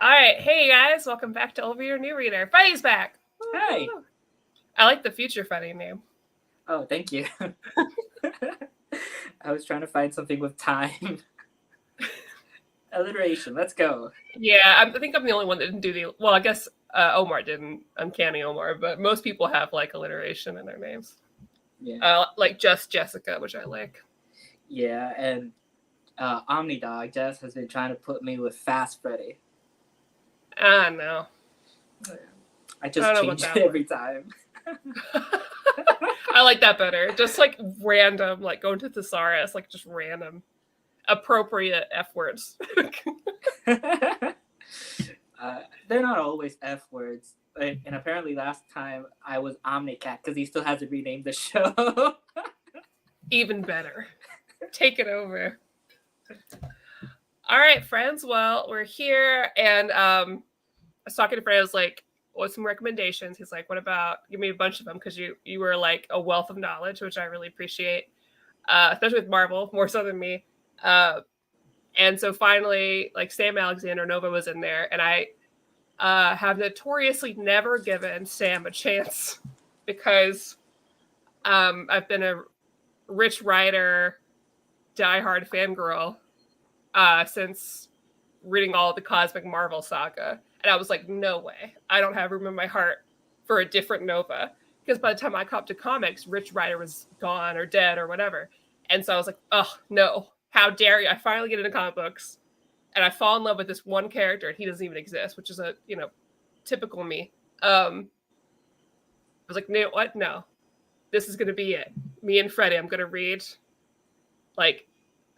All right, hey guys, welcome back to Over Your New Reader. Freddie's back. Hi. I like the future Freddie name. Oh, thank you. I was trying to find something with time. Alliteration. Let's go. Yeah, I think I'm the only one that didn't do the. Well, I guess Omar didn't. Uncanny Omar, but most people have like alliteration in their names. Yeah. Like just Jessica, which I like. Yeah, and Omnidog Jess has been trying to put me with Fast Freddy. No. I just change it every time. I like that better. Just like random, like going to thesaurus, like just random, appropriate F words. They're not always F words. And apparently last time I was Omnicat because he still hasn't renamed the show. Even better. Take it over. All right, friends. Well, we're here, and I was talking to Fred. I was like, "What's some recommendations?" He's like, "What about give me a bunch of them?" Because you were like a wealth of knowledge, which I really appreciate, especially with Marvel, more so than me. And so finally, like Sam Alexander Nova was in there, and I have notoriously never given Sam a chance because I've been a Rich Rider diehard fangirl since reading all of the Cosmic Marvel saga. And I was like, no way. I don't have room in my heart for a different Nova. Because by the time I caught to comics, Rich Rider was gone or dead or whatever. And so I was like, oh, no. How dare you? I finally get into comic books. And I fall in love with this one character, and he doesn't even exist, which is a, typical me. I was like, no, what? No. This is going to be it. Me and Freddie, I'm going to read, like,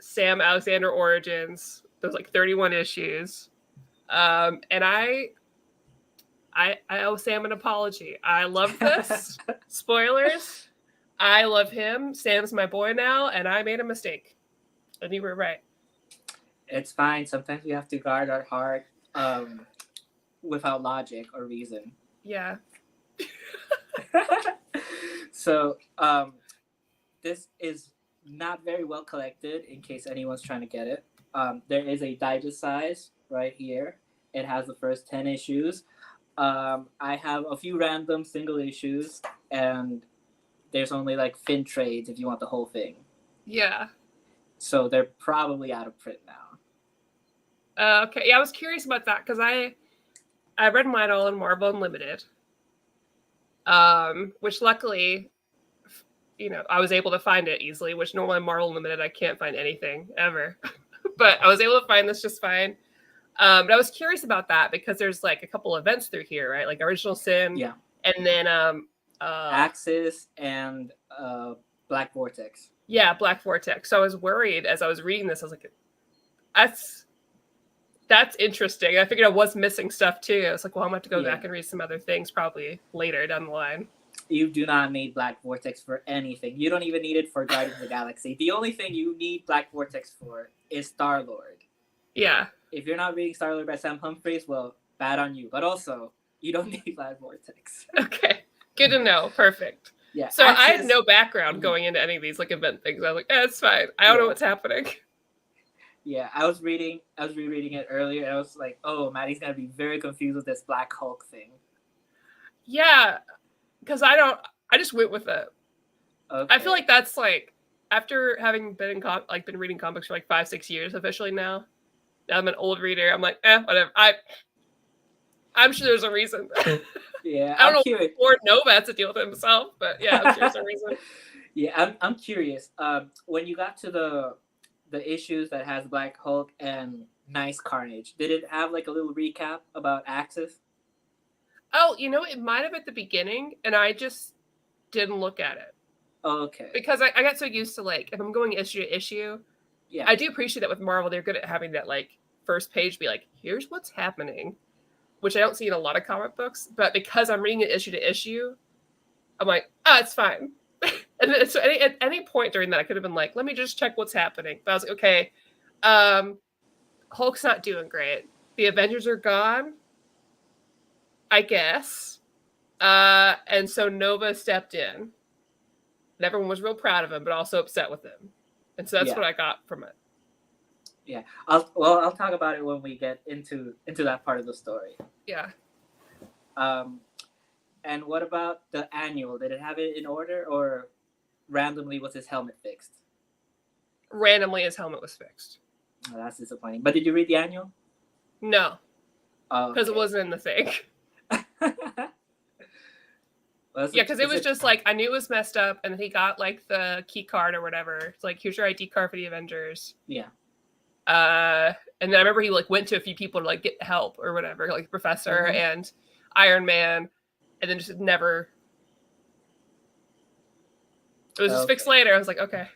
Sam Alexander Origins. There's like 31 issues. And I owe Sam an apology. I love this. Spoilers. I love him. Sam's my boy now, and I made a mistake. And you were right. It's fine. Sometimes we have to guard our heart without logic or reason. Yeah. So this is not very well collected in case anyone's trying to get it. There is a digest size right here. It has the first 10 issues. I have a few random single issues, and there's only like fin trades if you want the whole thing. Yeah. So they're probably out of print now. Okay. Yeah, I was curious about that because I read mine all in Marvel Unlimited, which luckily, I was able to find it easily, which normally Marvel Unlimited, I can't find anything ever. But I was able to find this just fine. But I was curious about that because there's like a couple events through here, right? Like Original Sin. Yeah. And then Axis and Black Vortex. Yeah, Black Vortex. So I was worried as I was reading this. I was like, that's interesting. I figured I was missing stuff too. I was like, well, I'm going to have to go back and read some other things probably later down the line. You do not need Black Vortex for anything. You don't even need it for Guardians of the Galaxy. The only thing you need Black Vortex for is Star-Lord. Yeah. If you're not reading Star-Lord by Sam Humphries, well, bad on you. But also, you don't need Black Vortex. Okay. Good to know. Perfect. Yeah. So I had no background going into any of these like event things. I was like, it's fine. I don't know what's happening. Yeah, I was rereading it earlier, and I was like, oh, Maddie's gonna be very confused with this Black Hulk thing. Yeah, because I just went with it. Okay. I feel like that's like after having been been reading comics for like 5-6 years officially now. I'm an old reader. I'm like, whatever. I'm sure there's a reason. Yeah, I don't know if Lord Nova has to deal with it himself, but yeah, I'm sure there's a reason. Yeah, I'm curious. When you got to the issues that has Black Hulk and Nice Carnage, did it have like a little recap about Axis? Oh, it might have at the beginning, and I just didn't look at it. Oh, okay. Because I got so used to like if I'm going issue to issue, yeah, I do appreciate that with Marvel. They're good at having that like first page be like, here's what's happening, which I don't see in a lot of comic books. But because I'm reading it issue to issue, I'm like, it's fine. And then, so at any point during that, I could have been like, let me just check what's happening. But I was like, okay, Hulk's not doing great. The Avengers are gone, I guess. And so Nova stepped in. And everyone was real proud of him, but also upset with him. And so that's what I got from it. Yeah. I'll talk about it when we get into that part of the story. Yeah. And what about the annual? Did it have it in order, or randomly was his helmet fixed? Randomly, his helmet was fixed. Oh, that's disappointing. But did you read the annual? No, Oh, because okay. it wasn't in the thing. Well, Yeah, because it was just like I knew it was messed up, and he got like the key card or whatever. It's like, here's your ID card for the Avengers. Yeah. And then I remember he like went to a few people to like get help or whatever, like Professor and Iron Man, and then just never. It was just fixed later. I was like, okay.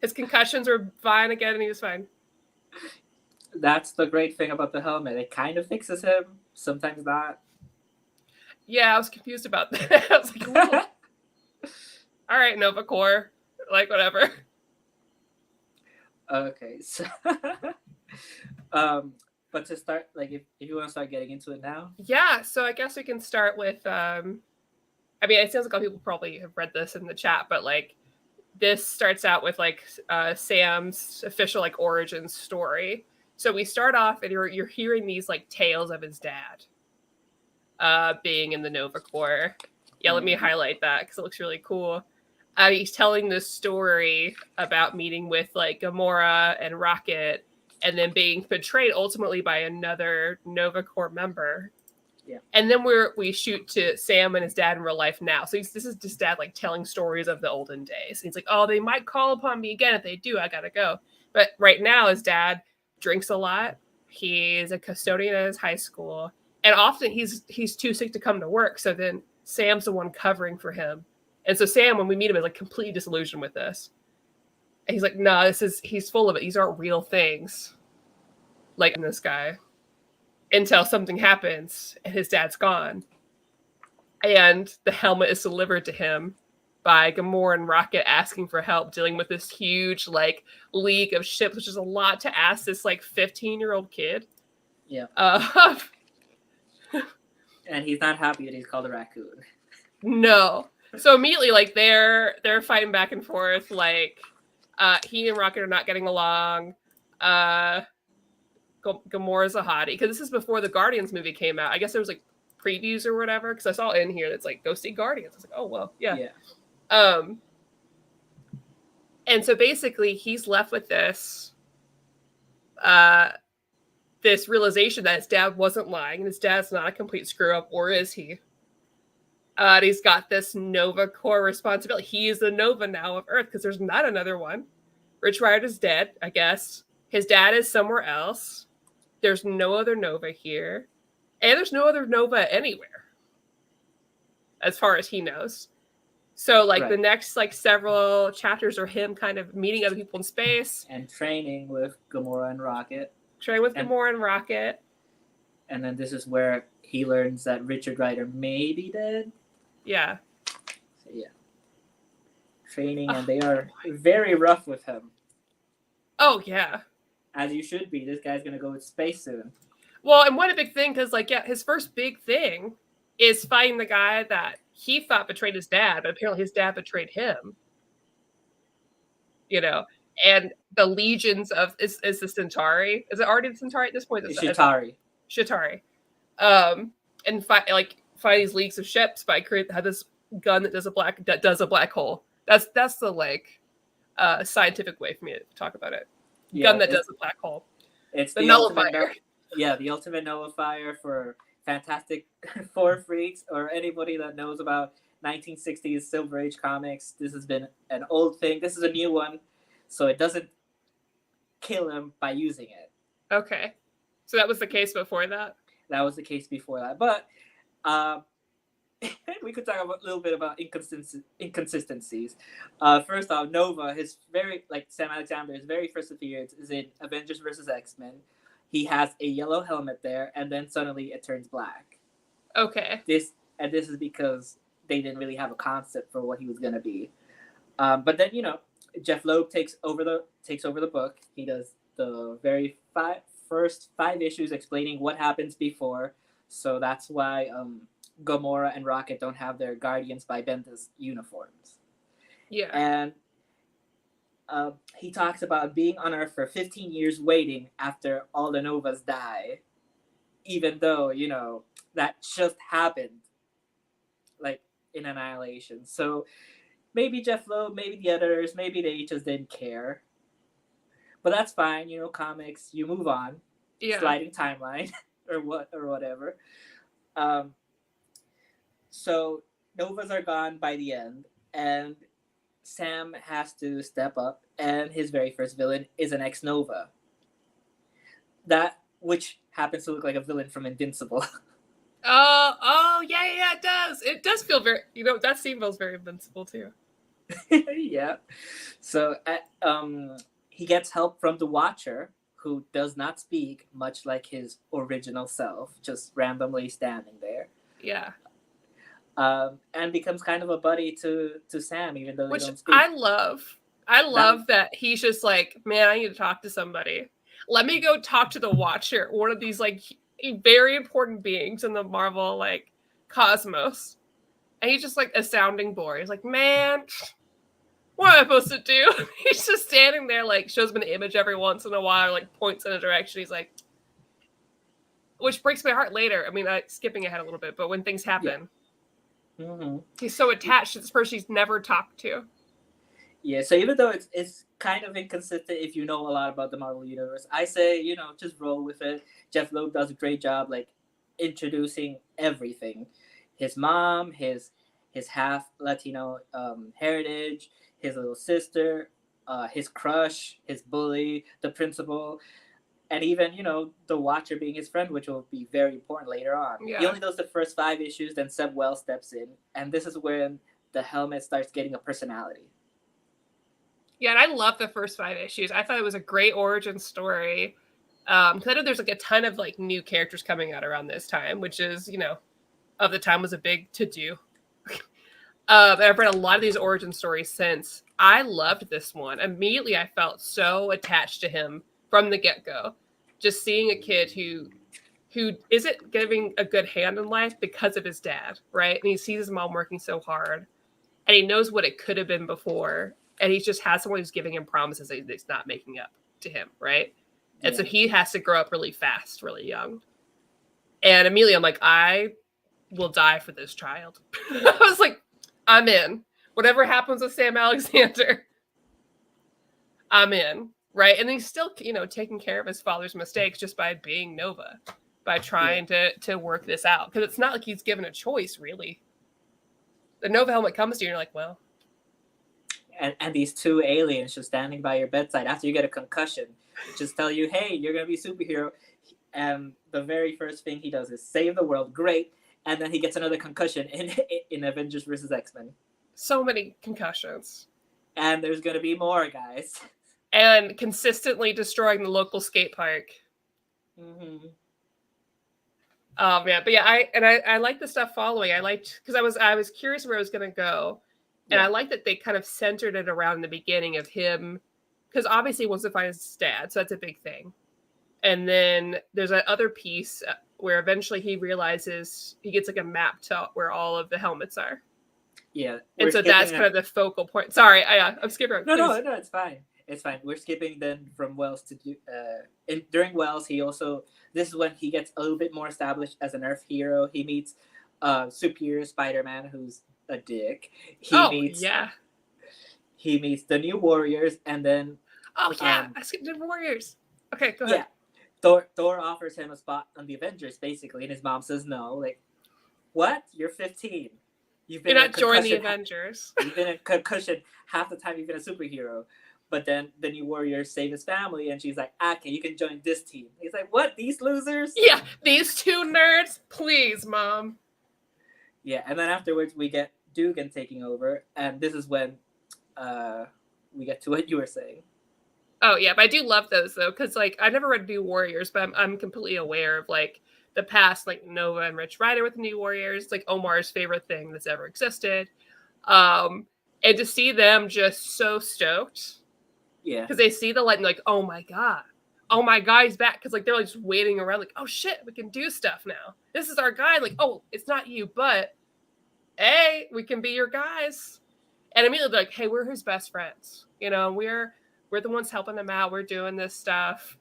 His concussions were fine again, and he was fine. That's the great thing about the helmet. It kind of fixes him, sometimes not. Yeah, I was confused about that. I was like, whoa. All right, Nova Corps, like whatever. Okay, so but to start, like, if you want to start getting into it now. Yeah, so I guess we can start with I mean, it sounds like a lot of people probably have read this in the chat, but like this starts out with like Sam's official like origin story. So we start off and you're hearing these like tales of his dad being in the Nova Corps. Yeah, let me highlight that because it looks really cool. He's telling this story about meeting with like Gamora and Rocket, and then being betrayed ultimately by another Nova Corps member. Yeah. And then we shoot to Sam and his dad in real life now. So this is his dad like telling stories of the olden days. And he's like, oh, they might call upon me again. If they do, I gotta go. But right now, his dad drinks a lot. He's a custodian at his high school, and often he's too sick to come to work. So then Sam's the one covering for him. And so Sam, when we meet him, is like completely disillusioned with this. And he's like, no, he's full of it. These aren't real things. Like in this guy. Until something happens and his dad's gone. And the helmet is delivered to him by Gamora and Rocket asking for help dealing with this huge like league of ships, which is a lot to ask this like 15-year-old kid. Yeah. And he's not happy that he's called a raccoon. No. So immediately, like they're fighting back and forth. Like he and Rocket are not getting along. Gamora's a hottie because this is before the Guardians movie came out. I guess there was like previews or whatever because I saw in here that's like go see Guardians. I was like, oh well, yeah. And so basically, he's left with this this realization that his dad wasn't lying and his dad's not a complete screw up, or is he? He's got this Nova Corps responsibility. He is the Nova now of Earth because there's not another one. Rich Riot is dead, I guess. His dad is somewhere else. There's no other Nova here. And there's no other Nova anywhere. As far as he knows. So, like, the next, like, several chapters are him kind of meeting other people in space. And training with Gamora and Rocket. Gamora and Rocket. And then this is where he learns that Richard Rider may be dead. Yeah. So, yeah. Training, and they are very rough with him. Oh, yeah. As you should be. This guy's going to go with space soon. Well, and one big thing, because, like, yeah, his first big thing is fighting the guy that he thought betrayed his dad, but apparently his dad betrayed him. You know? And the legions of, is the Centauri? Is it already the Centauri at this point? Chitauri. And fight these leagues of ships by have this gun that does a black hole. That's the like scientific way for me to talk about it. Gun that does a black hole. It's the nullifier. The ultimate nullifier for Fantastic Four freaks or anybody that knows about 1960s Silver Age comics. This has been an old thing. This is a new one, so it doesn't kill him by using it. Okay, so that was the case before that. That was the case before that, but we could talk a little bit about inconsistencies. First off, Nova, his Sam Alexander, his very first appearance is in Avengers vs. X-Men. He has a yellow helmet there, and then suddenly it turns black. Okay. This is because they didn't really have a concept for what he was gonna be. But then Jeff Loeb takes over the book. He does the very first 5 issues explaining what happens before. So that's why Gamora and Rocket don't have their Guardians by Bendis uniforms. Yeah. And he talks about being on Earth for 15 years waiting after all the Novas die, even though, that just happened, like, in Annihilation. So maybe Jeff Loeb, maybe the editors, maybe they just didn't care. But that's fine, comics, you move on. Yeah. Sliding timeline or whatever. Um, so Novas are gone by the end, and Sam has to step up, and his very first villain is an ex-Nova. Which happens to look like a villain from Invincible. Yeah, it does. It does feel very, that scene feels very Invincible too. Yeah. So he gets help from the Watcher, who does not speak, much like his original self, just randomly standing there. Yeah. And becomes kind of a buddy to Sam, even though they don't speak. I love that he's just like, man, I need to talk to somebody. Let me go talk to the Watcher, one of these like very important beings in the Marvel like cosmos. And he's just like a sounding board. He's like, man, what am I supposed to do? He's just standing there, like shows him an image every once in a while, like points in a direction. He's like, which breaks my heart later. I mean, skipping ahead a little bit, but when things happen, he's so attached to this person he's never talked to. Yeah, so even though it's kind of inconsistent if you know a lot about the Marvel Universe, I say, just roll with it. Jeff Loeb does a great job, like, introducing everything. His mom, his half Latino heritage, his little sister, his crush, his bully, the principal, and even, the Watcher being his friend, which will be very important later on. Yeah. He only does the first 5 issues, then Seb Wells steps in, and this is when the helmet starts getting a personality. Yeah, and I love the first 5 issues. I thought it was a great origin story. Because I know there's like a ton of like new characters coming out around this time, which is, of the time was a big to-do. I've read a lot of these origin stories since. I loved this one. Immediately, I felt so attached to him from the get-go. Just seeing a kid who isn't giving a good hand in life because of his dad, right? And he sees his mom working so hard, and he knows what it could have been before, and he just has someone who's giving him promises that he's not making up to him, right? And so he has to grow up really fast, really young. And immediately I'm like, I will die for this child. I was like, I'm in. Whatever happens with Sam Alexander, I'm in, right? And he's still, taking care of his father's mistakes just by being Nova, by trying to work this out. Because it's not like he's given a choice, really. The Nova helmet comes to you and you're like, well. And these 2 aliens just standing by your bedside after you get a concussion just tell you, hey, you're going to be a superhero. And the very first thing he does is save the world. Great. And then he gets another concussion in Avengers vs. X-Men. So many concussions. And there's going to be more, guys. And consistently destroying the local skate park. Mm-hmm. Oh man, but yeah, I like the stuff following. I liked, because I was curious where it was going to go. And I like that they kind of centered it around the beginning of him, because obviously he wants to find his dad, so that's a big thing. And then there's that other piece where eventually he realizes he gets like a map to where all of the helmets are. Yeah. And so that's kind of the focal point. Sorry, I'm skipping. No, it's fine. It's fine. We're skipping then from Wells to during Wells. This is when he gets a little bit more established as an Earth hero. He meets Superior Spider-Man, who's a dick. He meets the New Warriors, and then I skipped the Warriors. Okay, go ahead. Yeah, Thor offers him a spot on the Avengers, basically, and his mom says no. Like, what? You're 15. You're not joining the Avengers. You've been a concussion half the time you've been a superhero. But then the New Warriors save his family, and she's like, okay, you can join this team. He's like, what? These losers? Yeah, these 2 nerds? Please, Mom. Yeah, and then afterwards we get Dugan taking over, and this is when we get to what you were saying. Oh yeah, but I do love those though, because like I never read New Warriors, but I'm completely aware of like the past, like Nova and Rich Rider with the New Warriors, like Omar's favorite thing that's ever existed, and to see them just so stoked, because they see the light and like, oh my god, he's back, because like they're like just waiting around, like, oh shit, we can do stuff now. This is our guy. Like, oh, it's not you, but hey, we can be your guys. And immediately they're like, hey, we're his best friends. You know, we're the ones helping him out. We're doing this stuff,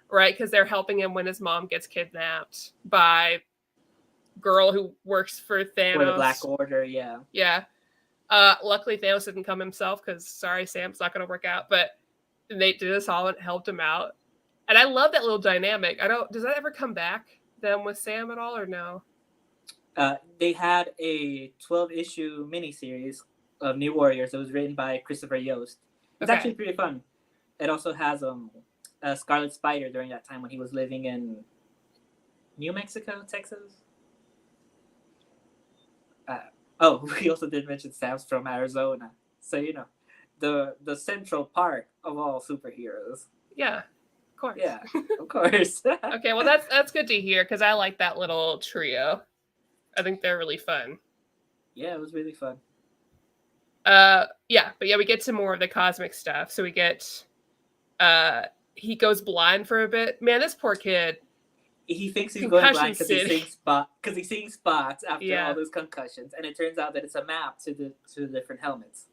right? Because they're helping him when his mom gets kidnapped by girl who works for Thanos. For the Black Order, yeah. Yeah. Luckily Thanos didn't come himself because sorry, Sam, it's not going to work out. But they did us all and helped him out, and I love that little dynamic. I don't. Does that ever come back? Them with Sam at all, or no? They had a 12-issue miniseries of New Warriors. It was written by Christopher Yost. It's actually pretty fun. It also has a Scarlet Spider during that time when he was living in New Mexico, Texas. We also did mention Sam's from Arizona, so you know, the central park of all superheroes. Yeah, of course. Yeah, of course. Okay, well that's good to hear because I like that little trio. I think they're really fun. Yeah, it was really fun. Yeah, but yeah, we get to more of the cosmic stuff. So we get, he goes blind for a bit. Man, this poor kid. He thinks he's going blind because he's seeing spots after Yeah. all those concussions, and it turns out that it's a map to the different helmets.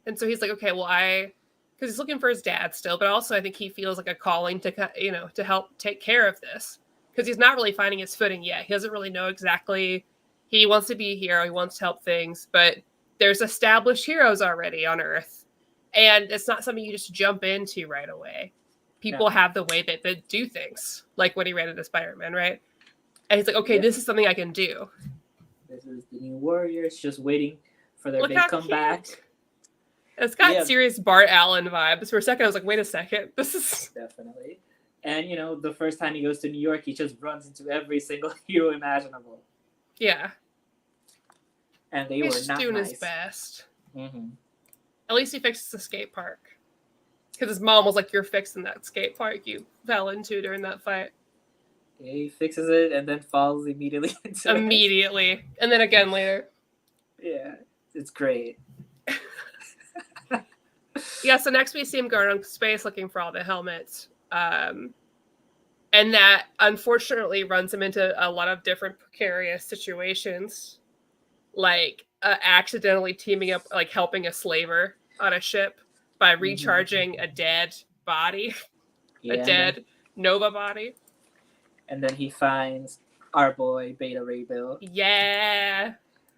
And so he's like, okay, well, because he's looking for his dad still, but also I think he feels like a calling to, you know, to help take care of this because he's not really finding his footing yet. He doesn't really know exactly. He wants to be a hero. He wants to help things, but there's established heroes already on Earth, and it's not something you just jump into right away. People have the way that they do things, like when he ran into Spider-Man, right? And he's like, okay, this is something I can do. This is the New Warriors just waiting for their big comeback. It's got serious Bart Allen vibes. For a second, I was like, wait a second. This is... Definitely. And, you know, the first time he goes to New York, he just runs into every single hero imaginable. Yeah. And they were not doing nice. His best. Mm-hmm. At least he fixed the skate park. Because his mom was like, you're fixing that skate park you fell into during that fight. Yeah, he fixes it and then falls immediately into it. And then again later. Yeah, it's great. Yeah, so next we see him going on space looking for all the helmets. And that unfortunately runs him into a lot of different precarious situations. Like accidentally teaming up, like helping a slaver on a ship by recharging a dead body, a dead Nova body. And then he finds our boy Beta Ray Bill. Yeah.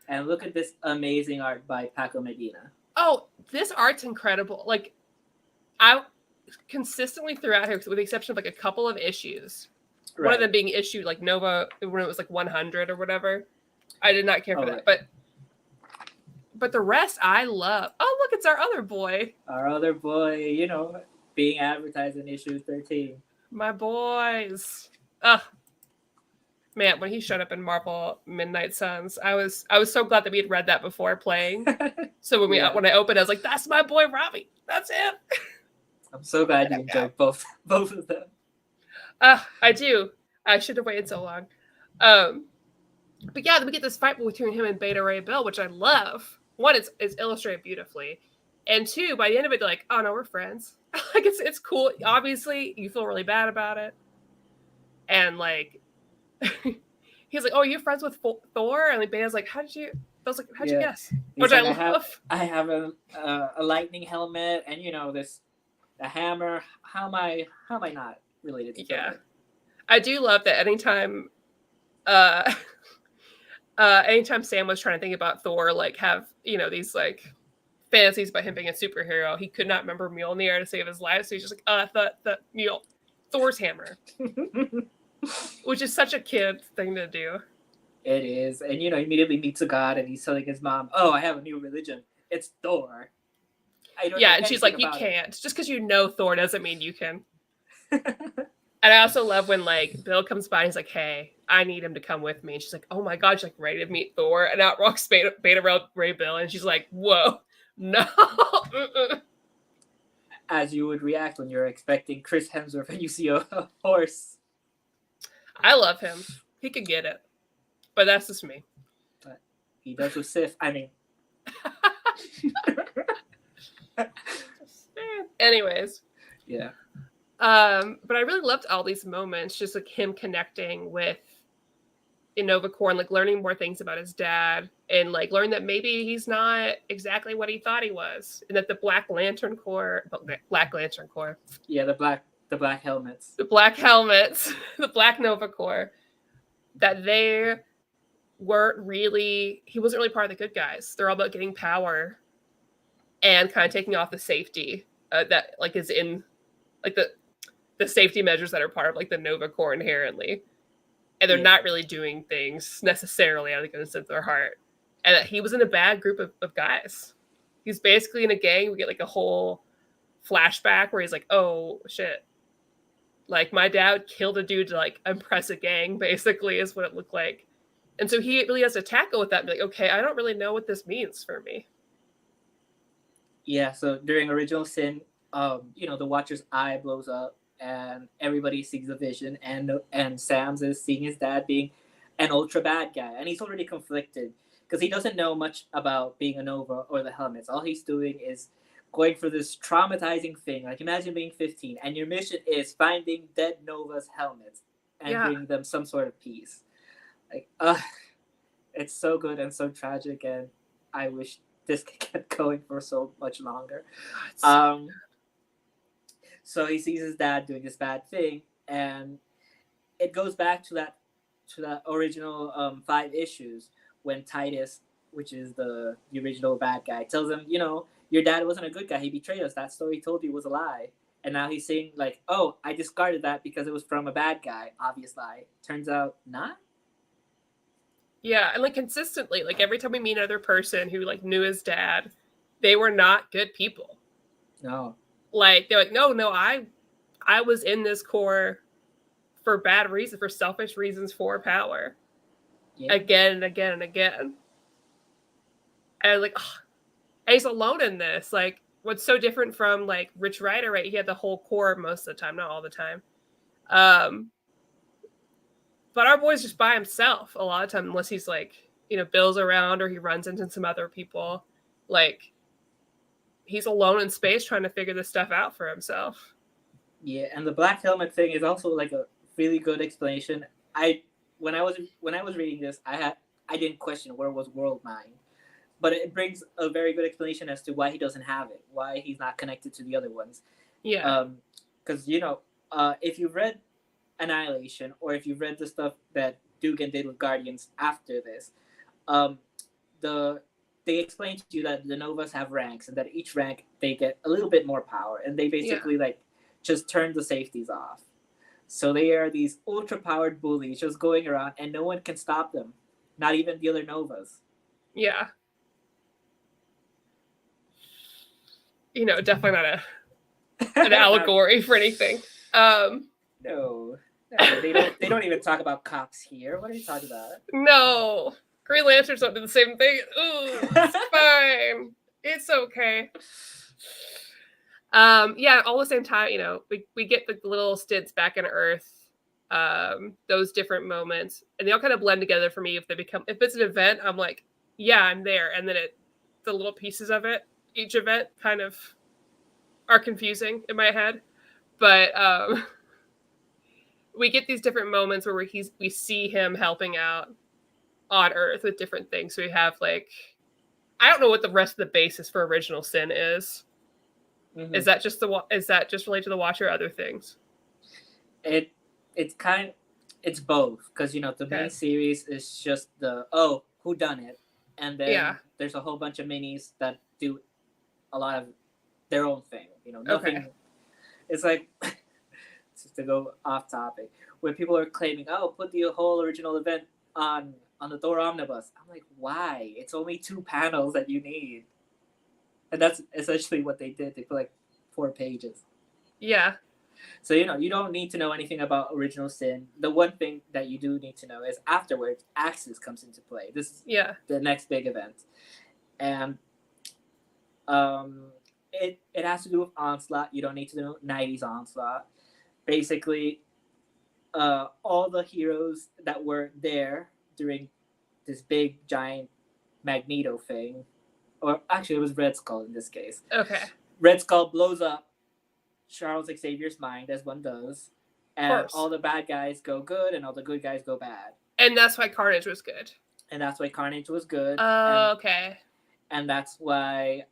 And look at this amazing art by Paco Medina. Oh, this art's incredible. Like, I consistently throughout here, with the exception of like a couple of issues, one of them being issued like Nova when it was like 100 or whatever. I did not care for that, but the rest I love. Oh, look, it's our other boy. Our other boy, you know, being advertised in issue 13. My boys. Ugh. Man, when he showed up in Marvel Midnight Suns, I was so glad that we had read that before playing. So when when I opened, I was like, "That's my boy Robbie. That's him." I'm so glad you enjoyed both of them. I do. I should have waited so long. But yeah, then we get this fight between him and Beta Ray Bill, which I love. One, it's illustrated beautifully, and two, by the end of it, they're like, "Oh no, we're friends." Like it's cool. Obviously, you feel really bad about it, and like. He's like, "Oh, are you friends with Thor?" And like Beta's like, "How'd you guess?" Which like, I love. I have a lightning helmet, and you know a hammer. How am I not related to Thor? I do love that anytime Sam was trying to think about Thor, like have these like fantasies about him being a superhero, he could not remember Mjolnir to save his life, so he's just like, the Thor's hammer. Which is such a kid thing to do. It is. And, immediately meets a god and he's telling his mom, "Oh, I have a new religion. It's Thor." And she's like, "You can't. Just because you know Thor doesn't mean you can." And I also love when, like, Bill comes by and he's like, "Hey, I need him to come with me." And she's like, "Oh my God," she's like, ready to meet Thor. And out walks Beta Ray Bill. And she's like, "Whoa, no." As you would react when you're expecting Chris Hemsworth and you see a horse. I love him. He could get it. But that's just me. But he does with Sif. I mean. Anyways. Yeah. But I really loved all these moments, just like him connecting with in Nova Corps and like learning more things about his dad and like learning that maybe he's not exactly what he thought he was, and that the Black Lantern Corps, Yeah, the black helmets. the Black Helmets, the Black Nova Corps, that they he wasn't really part of the good guys. They're all about getting power and kind of taking off the safety that like is in like the safety measures that are part of like the Nova Corps inherently, and they're not really doing things necessarily out of the goodness of their heart. And that he was in a bad group of guys. He's basically in a gang. We get like a whole flashback where he's like, oh shit, like my dad killed a dude to like impress a gang, basically is what it looked like. And so he really has to tackle with that and be like, okay, I don't really know what this means for me. Yeah, so during Original Sin, the Watcher's eye blows up and everybody sees a vision, and Sam's is seeing his dad being an ultra bad guy, and he's already conflicted because he doesn't know much about being a Nova or the helmets. All he's doing is going for this traumatizing thing. Like imagine being 15 and your mission is finding dead Nova's helmets and bring them some sort of peace. Like, it's so good and so tragic, and I wish this could get going for so much longer. So he sees his dad doing this bad thing, and it goes back to that original 5 issues when Titus, which is the original bad guy, tells him, your dad wasn't a good guy. He betrayed us. That story he told you was a lie. And now he's saying like, oh, I discarded that because it was from a bad guy. Obvious lie. Turns out not. Yeah, and like consistently, like every time we meet another person who like knew his dad, they were not good people. No. Like they're like, no, I was in this Corps for bad reasons, for selfish reasons, for power. Yeah. Again and again and again. And I was like, oh. And he's alone in this. Like, what's so different from like Rich Rider, right? He had the whole Corps most of the time, not all the time. But our boy's just by himself a lot of time, unless he's like, Bill's around or he runs into some other people. Like, he's alone in space trying to figure this stuff out for himself. Yeah, and the black helmet thing is also like a really good explanation. When I was reading this, I didn't question where was World Mind, but it brings a very good explanation as to why he doesn't have it, why he's not connected to the other ones. Yeah. Because if you've read Annihilation, or if you've read the stuff that Dugan did with Guardians after this, they explain to you that the Novas have ranks, and that each rank they get a little bit more power, and they basically just turn the safeties off. So they are these ultra powered bullies just going around, and no one can stop them, not even the other Novas. Yeah. Definitely not an allegory for anything. No, they don't even talk about cops here. What are you talking about? No, Green Lanterns don't do the same thing. Ooh, it's fine. It's okay. Yeah, all the same time, we get the little stints back in Earth, those different moments, and they all kind of blend together for me. If it's an event, I'm like, yeah, I'm there, and then the little pieces of it, each event kind of are confusing in my head, but we get these different moments where we see him helping out on Earth with different things. So we have like, I don't know what the rest of the basis for Original Sin is. Mm-hmm. Is that just related to the Watcher or other things? It's both, because the main series is just who done it, and then there's a whole bunch of minis that do a lot of their own thing. Nothing. Okay. It's like just to go off topic, where people are claiming, put the whole original event on the Thor Omnibus. I'm like, why? It's only 2 panels that you need. And that's essentially what they did. They put like 4 pages. Yeah. So, you don't need to know anything about Original Sin. The one thing that you do need to know is afterwards, Axis comes into play. This is the next big event. And it has to do with Onslaught. You don't need to know 90s Onslaught. Basically, all the heroes that were there during this big, giant Magneto thing, or actually it was Red Skull in this case. Okay. Red Skull blows up Charles Xavier's mind, as one does, and all the bad guys go good and all the good guys go bad. And that's why Carnage was good. And that's why Carnage was good. Oh, okay. And that's why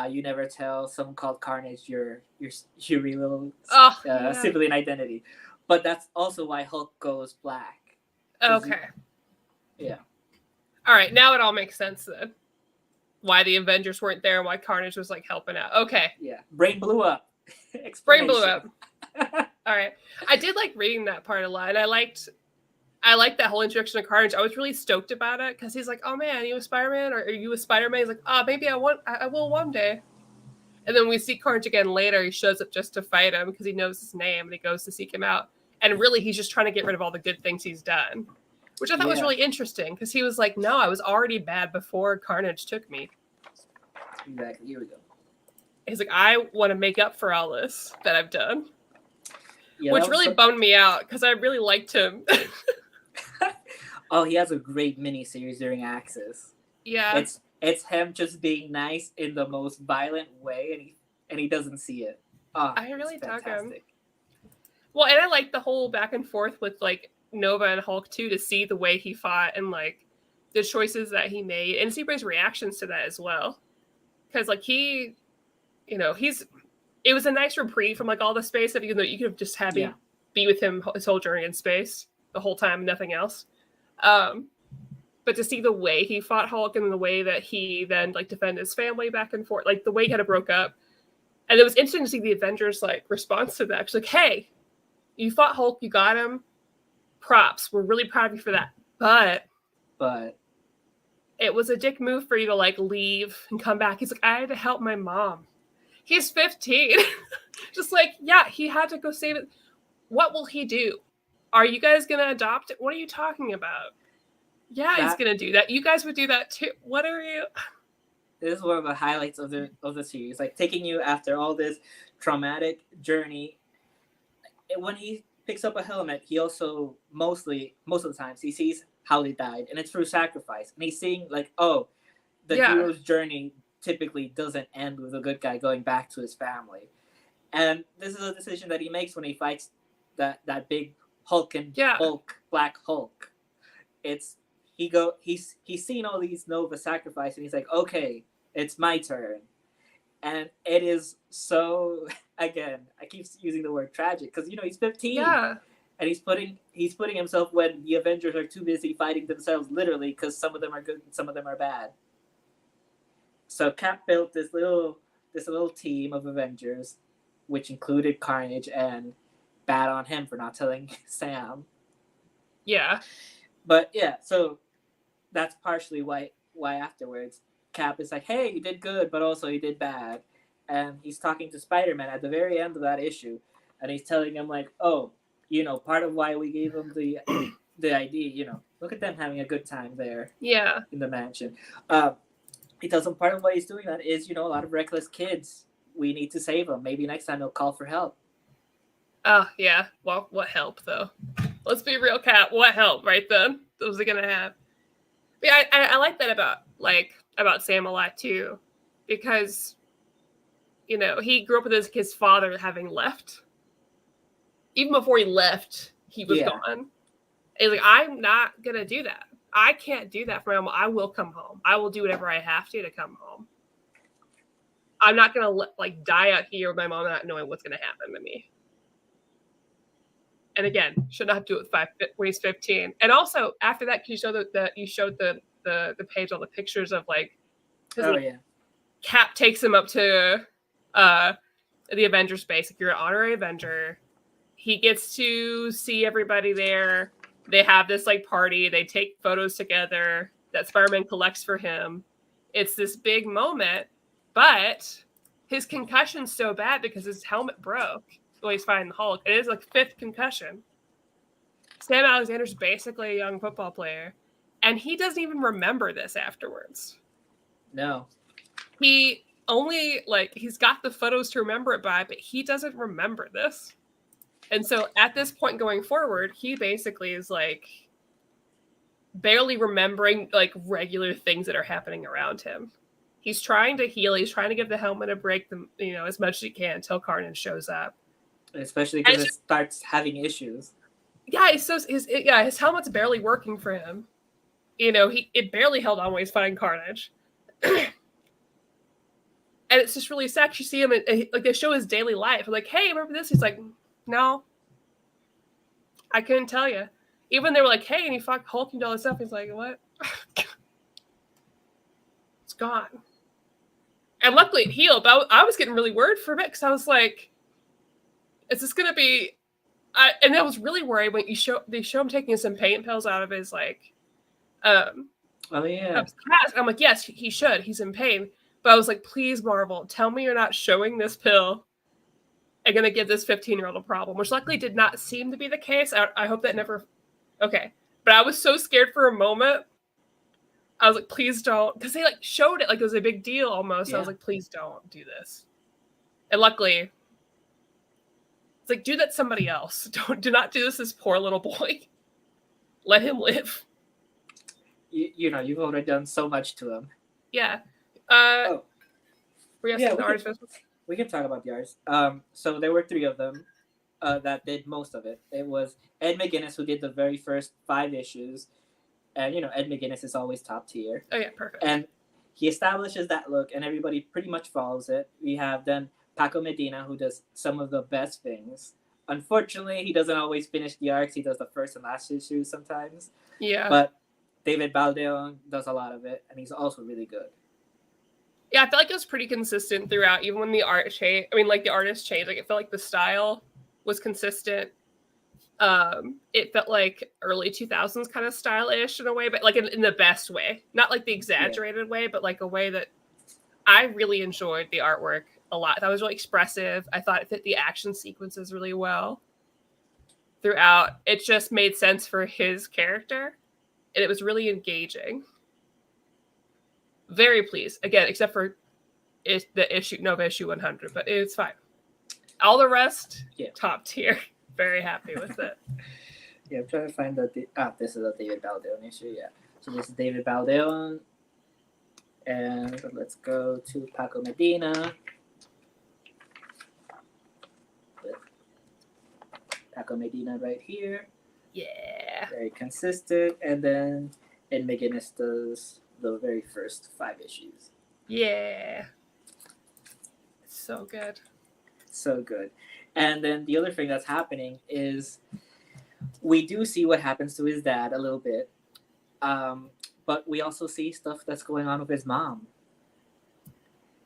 you never tell someone called Carnage your real civilian identity. But that's also why Hulk goes black. Okay. Yeah. All right, now it all makes sense then. Why the Avengers weren't there and why Carnage was like helping out. Okay. Yeah. Brain blew up. Brain blew up. All right. I did like reading that part a lot, and I liked that whole introduction to Carnage. I was really stoked about it because he's like, "Oh man, you a Spider-Man, or are you a Spider-Man?" He's like, "Oh, maybe I will one day." And then we see Carnage again later. He shows up just to fight him because he knows his name, and he goes to seek him out. And really, he's just trying to get rid of all the good things he's done, which I thought was really interesting because he was like, "No, I was already bad before Carnage took me." Exactly. Here we go. He's like, "I want to make up for all this that I've done." Yeah, which really bummed me out because I really liked him. Oh, he has a great miniseries during Axis. Yeah. It's him just being nice in the most violent way, and he doesn't see it. Oh, I really dug him. Well, and I like the whole back and forth with like Nova and Hulk too, to see the way he fought and like the choices that he made and see everybody's reactions to that as well. Because like he, you know, it was a nice reprieve from like all the space that, even though you could have just had me be with him his whole journey in space the whole time, nothing else. But to see the way he fought Hulk and the way that he then like defended his family back and forth, like the way he kind of broke up. And it was interesting to see the Avengers like response to that. It's like, hey, you fought Hulk, you got him. Props. We're really proud of you for that. But it was a dick move for you to like leave and come back. He's like, I had to help my mom. He's 15. Just like, yeah, he had to go save it. What will he do? Are you guys going to adopt it? What are you talking about? Yeah, he's going to do that. You guys would do that too. What are you? This is one of the highlights of the series. Like taking you after all this traumatic journey. When he picks up a helmet, he also most of the times he sees how they died, and it's through sacrifice. And he's seeing like, oh, the hero's journey typically doesn't end with a good guy going back to his family. And this is a decision that he makes when he fights that big Hulk Black Hulk. He's seen all these Nova sacrifice, and he's like, okay, it's my turn. And it is so, again, I keep using the word tragic because, you know, he's 15. Yeah. And he's putting himself when the Avengers are too busy fighting themselves, literally, because some of them are good and some of them are bad. So Cap built this little team of Avengers, which included Carnage, and bad on him for not telling Sam. Yeah. But yeah, so that's partially why afterwards Cap is like, hey, you did good, but also you did bad. And he's talking to Spider-Man at the very end of that issue, and he's telling him like, oh, you know, part of why we gave him the idea, you know, look at them having a good time there. Yeah. In the mansion. He tells him part of why he's doing that is, you know, a lot of reckless kids. We need to save them. Maybe next time they'll call for help. Oh, yeah. Well, what help, though? Let's be real, Cap. What help right then? What was he going to have? But yeah, I like that about Sam a lot, too. Because, you know, he grew up with his father having left. Even before he left, he was gone. He's like, I'm not going to do that. I can't do that for my mom. I will come home. I will do whatever I have to come home. I'm not going to like die out here with my mom not knowing what's going to happen to me. And again, should not do it when he's 15. And also after that, you showed the page, all the pictures of like, Cap takes him up to the Avengers base. Like, you're an honorary Avenger. He gets to see everybody there. They have this like party. They take photos together that Spider-Man collects for him. It's this big moment, but his concussion's so bad because his helmet broke while he's fighting the Hulk. It is like 5th concussion. Sam Alexander's basically a young football player, and he doesn't even remember this afterwards. No. He only he's got the photos to remember it by, but he doesn't remember this. And so at this point going forward, he basically is like barely remembering like regular things that are happening around him. He's trying to heal. He's trying to give the helmet a break, as much as he can until Carnage shows up. Especially because it starts having issues. Yeah, his helmet's barely working for him. It barely held on when he's fighting Carnage. And it's just really sad. You see him, like they show his daily life. I'm like, hey, remember this? He's like, no, I couldn't tell you. Even they were like, hey, and he fucked Hulk and all this stuff. He's like, what? It's gone. And luckily it healed. But I was getting really worried for a bit because I was like, is this gonna be? And I was really worried when they show him taking some pain pills out of his like, Oh yeah. I'm like, yes, he should. He's in pain. But I was like, please, Marvel, tell me you're not showing this pill and going to give this 15-year-old a problem, which luckily did not seem to be the case. I hope that never... Okay. But I was so scared for a moment. I was like, please don't. Because they like showed it like it was a big deal almost. Yeah. I was like, please don't do this. And luckily, it's like, do that to somebody else. Do not do this poor little boy. Let him live. You've already done so much to him. Yeah. We can talk about the artists. So there were 3 of them that did most of it. It was Ed McGuinness who did the very first 5 issues, and Ed McGuinness is always top tier. Oh yeah, perfect. And he establishes that look, and everybody pretty much follows it. We have then Paco Medina, who does some of the best things. Unfortunately, he doesn't always finish the arcs. He does the first and last issues sometimes. Yeah. But David Baldeón does a lot of it, and he's also really good. Yeah, I feel like it was pretty consistent throughout, even when the art changed. I mean, like the artist changed. Like it felt like the style was consistent. It felt like early 2000s kind of stylish in a way, but like in the best way, not like the exaggerated way, but like a way that I really enjoyed the artwork a lot. That was really expressive. I thought it fit the action sequences really well throughout. It just made sense for his character, and it was really engaging. Very pleased. Again, except for Nova issue 100, but it's fine. All the rest, top tier. Very happy with it. Yeah, I'm trying to find this is a David Baldeón issue, yeah. So this is David Baldeón. And let's go to Paco Medina. Paco Medina right here. Yeah. Very consistent. And then Ed McGuinness does the very first 5 issues. Yeah. It's so good. So good. And then the other thing that's happening is we do see what happens to his dad a little bit. But we also see stuff that's going on with his mom.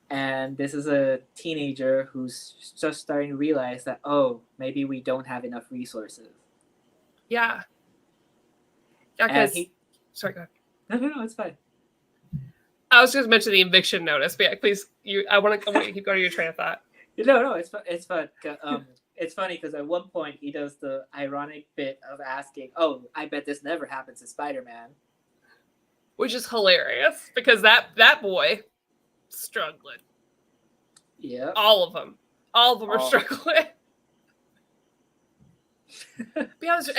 And this is a teenager who's just starting to realize that, maybe we don't have enough resources. Yeah. Yeah, because... Sorry, go ahead. No, it's fine. I was just mentioning the eviction notice, but yeah, please, I want you to keep going to your train of thought. No, it's fun. It's funny because at one point he does the ironic bit of asking, I bet this never happens to Spider-Man. Which is hilarious because that boy struggling. Yeah. All of them are struggling. Because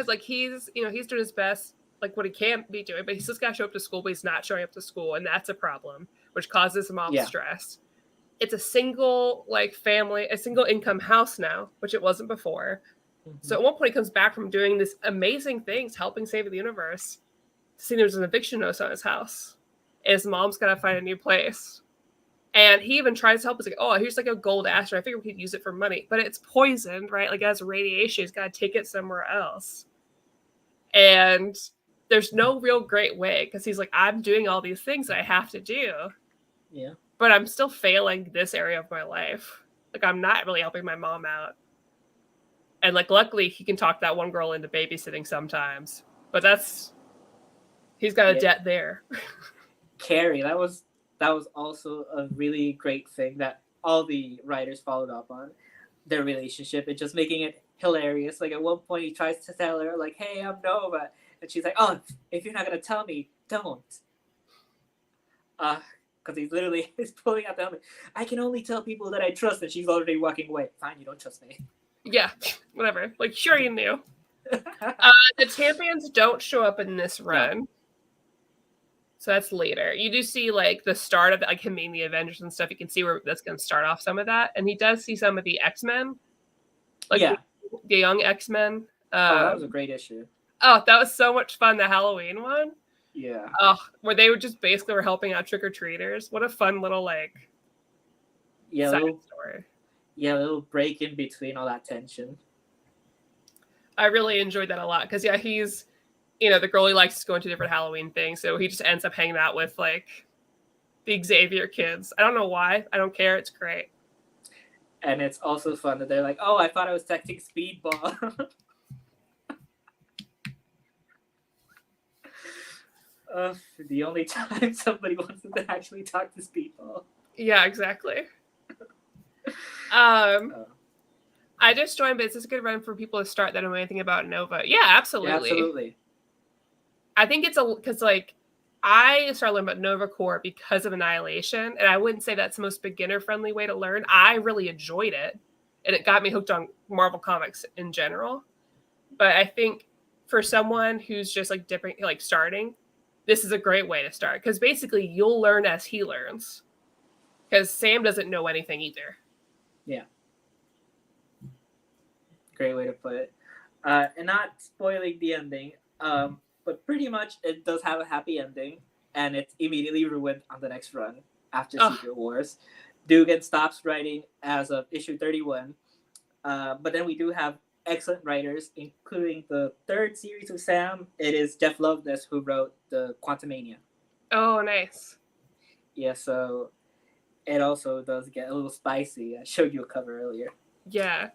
like he's doing his best, like what he can be doing, but he's just got to show up to school, but he's not showing up to school, and that's a problem, which causes mom stress. It's a single family, a single income house now, which it wasn't before. Mm-hmm. So at one point he comes back from doing this amazing things, helping save the universe. See, there's an eviction notice on his house. And his mom's got to find a new place. And he even tries to help us, like, here's like a gold asteroid. I figure we could use it for money. But it's poisoned, right? Like, it has radiation. He's got to take it somewhere else. And there's no real great way because he's like, I'm doing all these things that I have to do. Yeah. But I'm still failing this area of my life. Like, I'm not really helping my mom out. And, like, luckily, he can talk that one girl into babysitting sometimes. But he's got a debt there. Carrie, that was also a really great thing that all the writers followed up on, their relationship and just making it hilarious. Like at one point he tries to tell her like, hey, I'm Nova. And she's like, if you're not going to tell me, don't. Because he's literally pulling out the helmet. I can only tell people that I trust, and she's already walking away. Fine, you don't trust me. Yeah, whatever. Like, sure you knew. The champions don't show up in this run. No. So that's later. You do see like the start of like him being the Avengers and stuff. You can see where that's going to start off some of that. And he does see some of the X-Men. Like the young X-Men. That was a great issue. Oh, that was so much fun. The Halloween one. Yeah. Oh, where they were just basically were helping out trick or treaters. What a fun little like side story. Yeah, a little break in between all that tension. I really enjoyed that a lot because he's, the girl he likes is going to different Halloween things, so he just ends up hanging out with like the Xavier kids. I don't know why. I don't care. It's great. And it's also fun that they're like, "Oh, I thought I was texting Speedball." The only time somebody wants to actually talk to Speedball. Yeah, exactly. I just joined, but it's just a good run for people to start that don't know anything about Nova. Yeah, absolutely. Yeah, absolutely. I think it's because like I started learning about Nova Corps because of Annihilation, and I wouldn't say that's the most beginner-friendly way to learn. I really enjoyed it, and it got me hooked on Marvel Comics in general. But I think for someone who's just like dipping, like starting, this is a great way to start because basically you'll learn as he learns. Because Sam doesn't know anything either. Yeah. Great way to put it. And not spoiling the ending, but pretty much it does have a happy ending, and it's immediately ruined on the next run after Secret Wars. Dugan stops writing as of issue 31, but then we do have excellent writers, including the third series of Sam. It is Jeff Loveness who wrote the Quantumania. Oh, nice. Yeah, so it also does get a little spicy. I showed you a cover earlier. Yeah.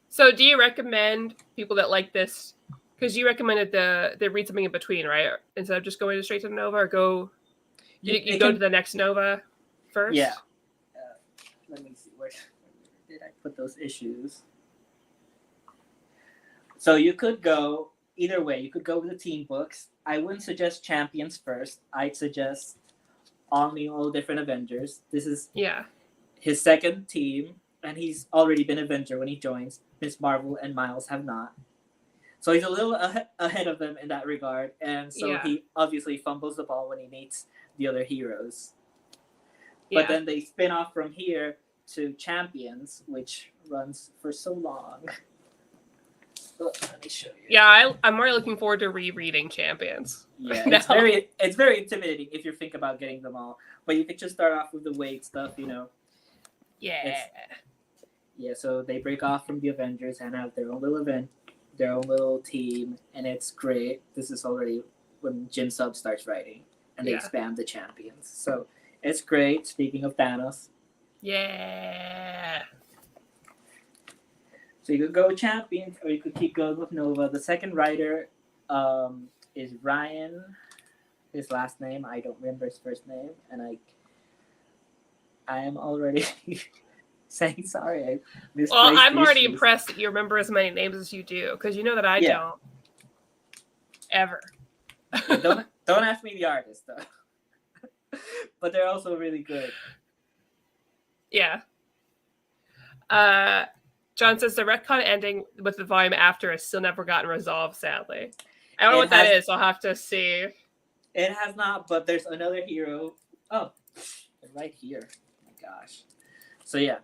So do you recommend people that like this, because you recommended they read something in between, right? Instead of just going straight to Nova, or go to the next Nova first? Yeah. Let me see, where did I put those issues? So you could go either way. You could go with the team books. I wouldn't suggest Champions first. I'd suggest all different Avengers. This is his second team, and he's already been Avenger when he joins. Miss Marvel and Miles have not. So he's a little ahead of them in that regard, and so he obviously fumbles the ball when he meets the other heroes. But then they spin off from here to Champions, which runs for so long. Let me show you. Yeah, I'm really looking forward to rereading Champions. Yeah, it's very intimidating if you think about getting them all. But you could just start off with the Wade stuff, Yeah. Yeah, so they break off from the Avengers and have their own little event, their own little team, and it's great. This is already when Jim Sub starts writing, and they expand the Champions. So it's great. Speaking of Thanos. Yeah. So you could go Champions, or you could keep going with Nova. The second writer is Ryan. His last name, I don't remember his first name, and I am already saying sorry. Well, I'm already impressed that you remember as many names as you do, because you know that I don't. Ever. Don't ask me the artist, though. But they're also really good. Yeah. John says the retcon ending with the volume after has still never gotten resolved, sadly. I don't know what that is. I'll have to see. It has not, but there's another hero. Oh, right here. Oh my gosh. So yeah,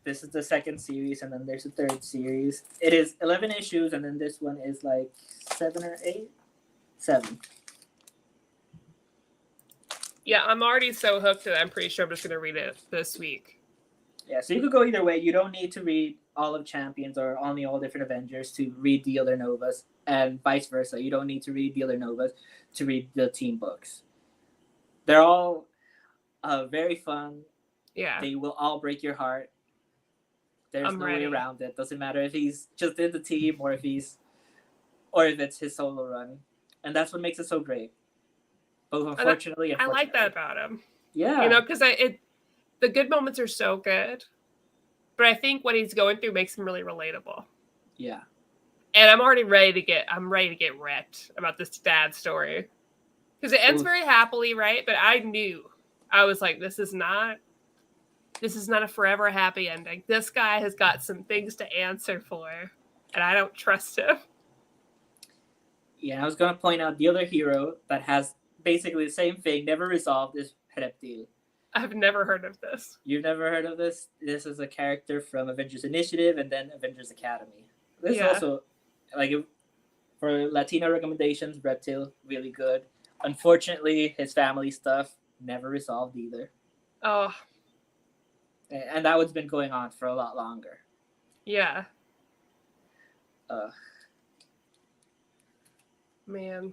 this is the second series, and then there's a third series. It is 11 issues, and then this one is like 7 or 8? 7. Yeah, I'm already so hooked that I'm pretty sure I'm just going to read it this week. Yeah, so you could go either way. You don't need to read all of Champions or only all different Avengers to read the other Novas, and vice versa. You don't need to read the other Novas to read the team books. They're all very fun. Yeah. They will all break your heart. There's no way around it. Doesn't matter if he's just in the team or if it's his solo run. And that's what makes it so great. Both unfortunately and I like that about him. Yeah. Because the good moments are so good. But I think what he's going through makes him really relatable. Yeah. And I'm already ready to get wrecked about this dad story. Because it ends very happily, right? But I was like, this is not a forever happy ending. This guy has got some things to answer for, and I don't trust him. Yeah, I was going to point out the other hero that has basically the same thing, never resolved, is Reptile. I've never heard of this. You've never heard of this? This is a character from Avengers Initiative and then Avengers Academy. This is also For Latino recommendations, Reptile really good. Unfortunately, his family stuff never resolved either, Oh, and that one's been going on for a lot longer. yeah. Uh, Man.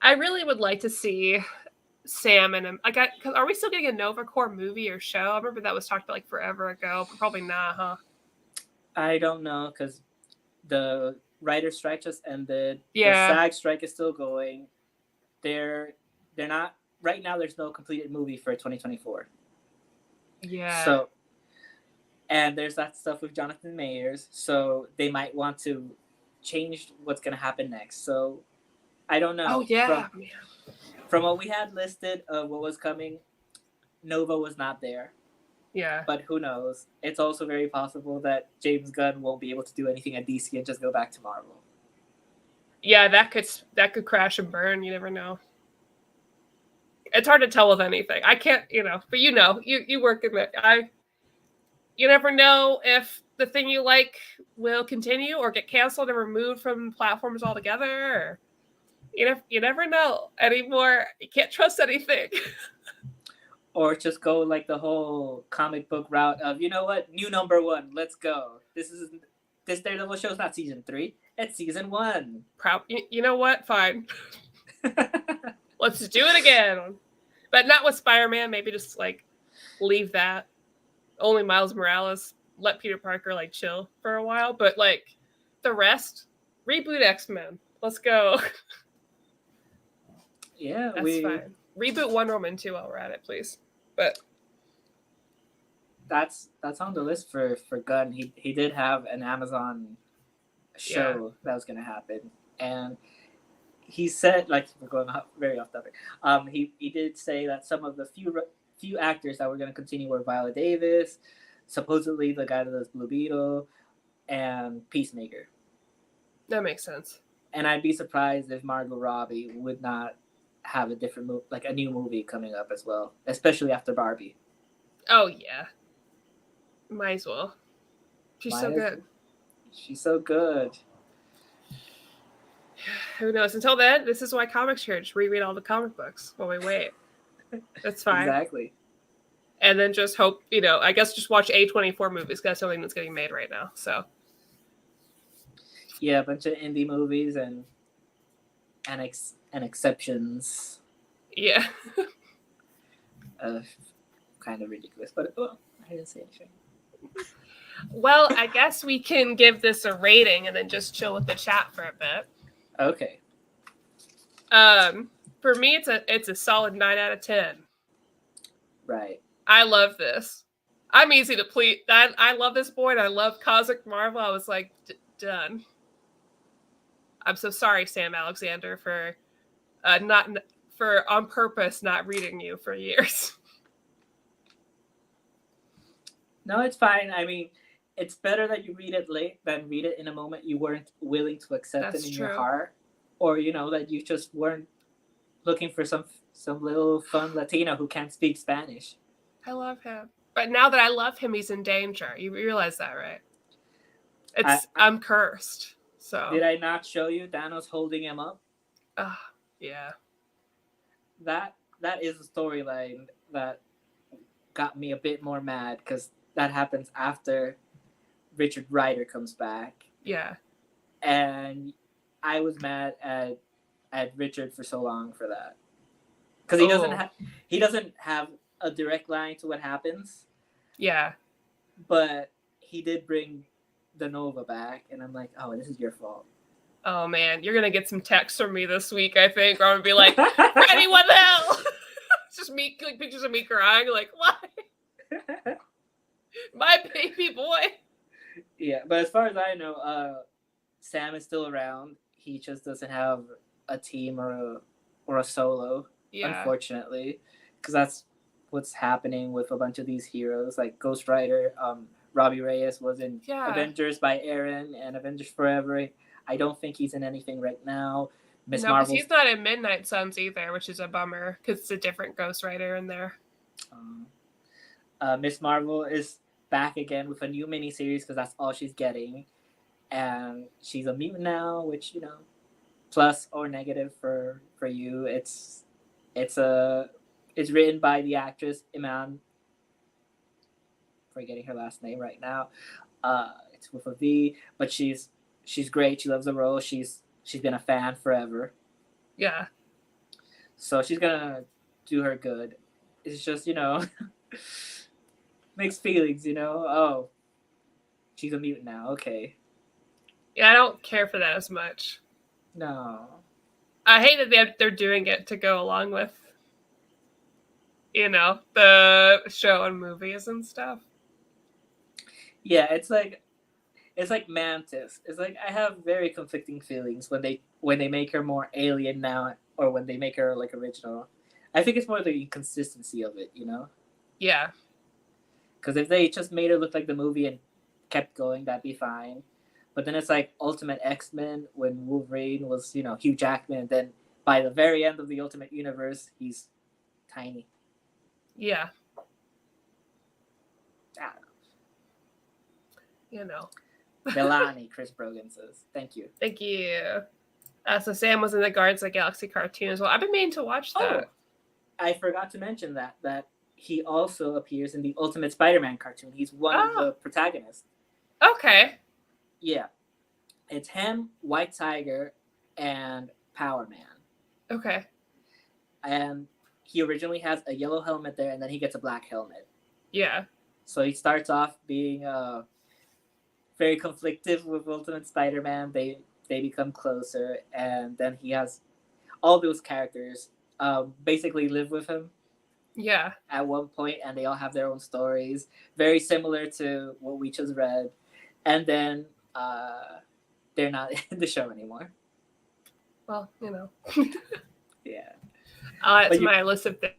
I really would like to see Sam and him. Cause are we still getting a Nova Corps movie or show? I remember that was talked about like forever ago, but probably not, huh? I don't know because the writer strike just ended. The Yeah. SAG strike is still going. They're not right now. There's no completed movie for 2024. Yeah. So, and there's that stuff with Jonathan Mayers. So they might want to change what's gonna happen next. So I don't know. Oh yeah. From what we had listed of what was coming, Nova was not there. Yeah. But who knows? It's also very possible that James Gunn won't be able to do anything at DC and just go back to Marvel. Yeah, that could crash and burn. You never know. It's hard to tell with anything. I can't, but you work in it. You never know if the thing you like will continue or get canceled and removed from platforms altogether. Or, you never know anymore. You can't trust anything. Or just go like the whole comic book route of, you know what, new number 1, let's go. This Daredevil show's not season 3, it's season 1. You know what? Fine. Let's do it again. But not with Spider-Man. Maybe just like leave that. Only Miles Morales. Let Peter Parker like chill for a while. But like the rest, reboot X-Men. Let's go. Yeah, that's fine. Reboot Wonder Woman too while we're at it, please. But that's on the list for Gunn. He did have an Amazon show that was gonna happen, and he said, like, we're going very off topic. He did say that some of the few actors that were gonna continue were Viola Davis, supposedly the guy that does Blue Beetle, and Peacemaker. That makes sense. And I'd be surprised if Margot Robbie would not have a different movie, like a new movie coming up as well, especially after Barbie. Oh yeah, might as well. She's so good. She's so good. Who knows? Until then, this is why comics here. Just reread all the comic books while we wait. That's fine. Exactly. And then just hope, I guess just watch A24 movies because that's something that's getting made right now. So yeah, a bunch of indie movies and exceptions. Yeah. Kind of ridiculous, but well, I didn't say anything. Well, I guess we can give this a rating and then just chill with the chat for a bit. Okay. For me, it's a solid 9 out of 10. Right. I love this. I'm easy to please. I love this boy, and I love Cosmic Marvel. I was like, done. I'm so sorry, Sam Alexander, for on purpose not reading you for years. No, it's fine. I mean, it's better that you read it late than read it in a moment you weren't willing to accept it in your heart, or that you just weren't looking for some little fun Latino who can't speak Spanish. I love him, but now that I love him, he's in danger. You realize that, right? I'm cursed. So did I not show you Thanos holding him up? Yeah. That is a storyline that got me a bit more mad because that happens after Richard Rider comes back. Yeah. And I was mad at Richard for so long for that. Because he doesn't have a direct line to what happens. Yeah. But he did bring the Nova back, and I'm like, oh, this is your fault. Oh man, you're gonna get some texts from me this week, I think, or I'm gonna be like, Freddie, what the hell? It's just me, like pictures of me crying, like, why? My baby boy. Yeah, but as far as I know, Sam is still around. He just doesn't have a team or a solo, unfortunately, because that's what's happening with a bunch of these heroes, like Ghost Rider. Robbie Reyes was in Avengers by Aaron and Avengers Forever. I don't think he's in anything right now. Miss Marvel. He's not in Midnight Suns either, which is a bummer because it's a different Ghost Rider in there. Miss Marvel is back again with a new miniseries because that's all she's getting. and she's a mutant now, which plus or negative for you. It's written by the actress Iman. Forgetting her last name right now. It's with a V, but she's great. She loves the role. She's been a fan forever. Yeah. So she's gonna do her good. It's just mixed feelings. Oh, she's a mutant now. Okay. Yeah, I don't care for that as much. No. I hate that they're doing it to go along with, the show and movies and stuff. Yeah, it's like Mantis. It's like I have very conflicting feelings when they make her more alien now, or when they make her like original. I think it's more the inconsistency of it, Yeah. Because if they just made her look like the movie and kept going, that'd be fine. But then it's like Ultimate X-Men when Wolverine was, Hugh Jackman. And then by the very end of the Ultimate Universe, he's tiny. Yeah. I don't know. Delani, Chris Brogan says. Thank you. Thank you. So Sam was in the Guardians of the Galaxy cartoon as well. I've been meaning to watch that. Oh, I forgot to mention that he also appears in the Ultimate Spider-Man cartoon. He's one of the protagonists. Okay. Yeah. It's him, White Tiger, and Power Man. Okay. And he originally has a yellow helmet there, and then he gets a black helmet. Yeah. So he starts off being very conflicted with Ultimate Spider-Man. They become closer, and then he has all those characters basically live with him. Yeah. At one point, and they all have their own stories, very similar to what we just read. And then they're not in the show anymore. Well, Yeah. It's my list of things.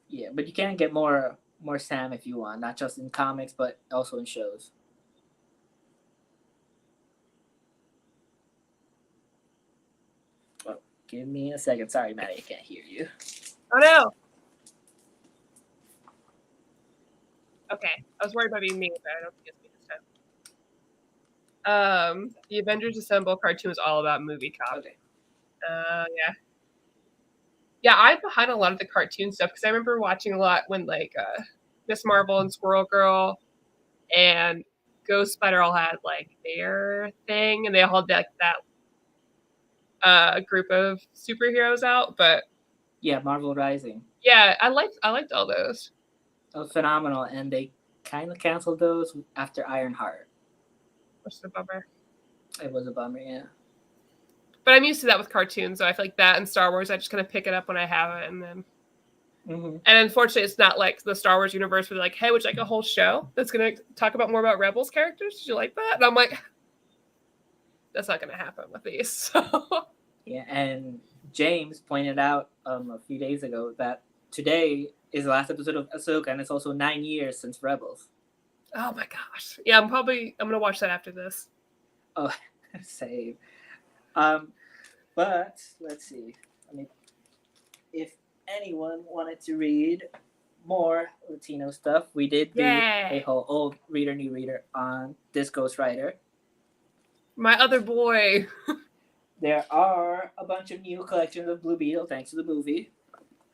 Yeah, but you can get more Sam if you want, not just in comics, but also in shows. Well, give me a second. Sorry, Maddie, I can't hear you. Oh no. Okay, I was worried about being me, but I don't think it's me this time. The Avengers Assemble cartoon is all about movie cop. Okay. Yeah. Yeah, I'm behind a lot of the cartoon stuff because I remember watching a lot when like Miss Marvel and Squirrel Girl and Ghost Spider all had like their thing, and they all had that group of superheroes out. But yeah, Marvel Rising. Yeah, I liked all those. That was phenomenal, and they kind of canceled those after Ironheart. Which is a bummer. It was a bummer, yeah. But I'm used to that with cartoons, so I feel like that and Star Wars, I just kind of pick it up when I have it, and then. Mm-hmm. And unfortunately, it's not like the Star Wars universe where they're like, "Hey, would you like a whole show that's going to talk about more about Rebels characters? Did you like that?" And I'm like, "That's not going to happen with these." So. Yeah, and James pointed out a few days ago that today is the last episode of Ahsoka, and it's also 9 years since Rebels. Oh my gosh! Yeah, I'm gonna watch that after this. Oh, same. But let's see. If anyone wanted to read more Latino stuff, we did do a whole old reader, new reader on this Ghostwriter. My other boy. There are a bunch of new collections of Blue Beetle thanks to the movie.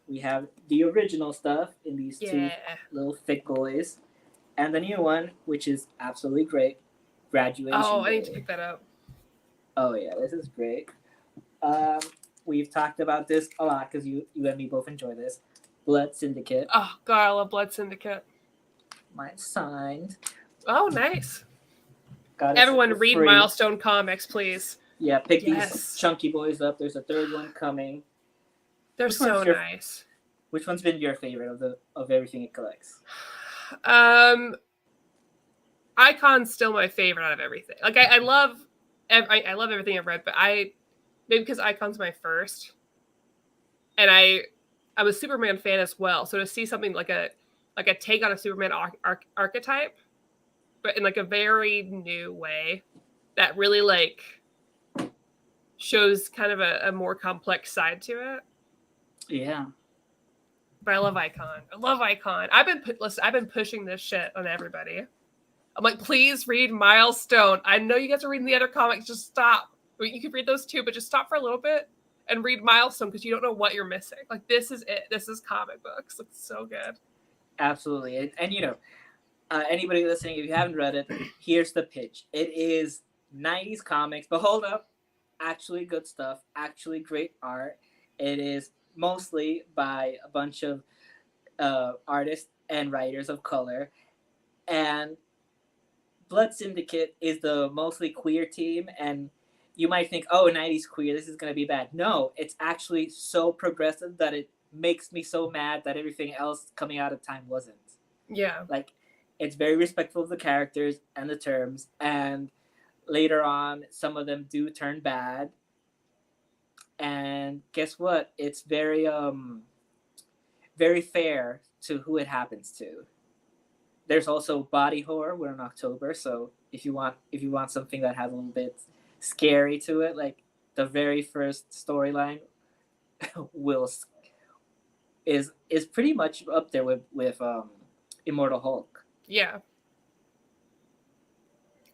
We have the original stuff in these two little thick boys. And the new one, which is absolutely great, Graduation Oh, Day. I need to pick that up. Oh, yeah, this is great. We've talked about this a lot because you and me both enjoy this. Blood Syndicate. Oh, God, I love Blood Syndicate. Mine's signed. Oh, nice. Got Everyone read Milestone Comics, please. Yeah, pick these chunky boys up. There's a third one coming. They're so nice. Which one's been your favorite of everything it collects? Icon's still my favorite out of everything. Like I love everything I've read, but maybe because Icon's my first, and I'm a Superman fan as well. So to see something like a take on a Superman archetype, but in like a very new way, that really like shows kind of a more complex side to it. Yeah. But I love Icon. I've been pushing this shit on everybody. I'm like, please read Milestone. I know you guys are reading the other comics. Just stop. I mean, you can read those too, but just stop for a little bit and read Milestone because you don't know what you're missing. Like, this is it. This is comic books. It's so good. Absolutely. And you know, anybody listening, if you haven't read it, here's the pitch. It is 90s comics, but hold up. Actually good stuff. Actually great art. It is mostly by a bunch of artists and writers of color. And Blood Syndicate is the mostly queer team, and you might think, oh, 90s queer, this is going to be bad. No, it's actually so progressive that it makes me so mad that everything else coming out of time wasn't. Yeah. Like, it's very respectful of the characters and the terms, and later on, some of them do turn bad. And guess what? It's very very fair to who it happens to. There's also body horror. We're in October, so if you want something that has a little bit scary to it, like the very first storyline, will is pretty much up there with Immortal Hulk. Yeah.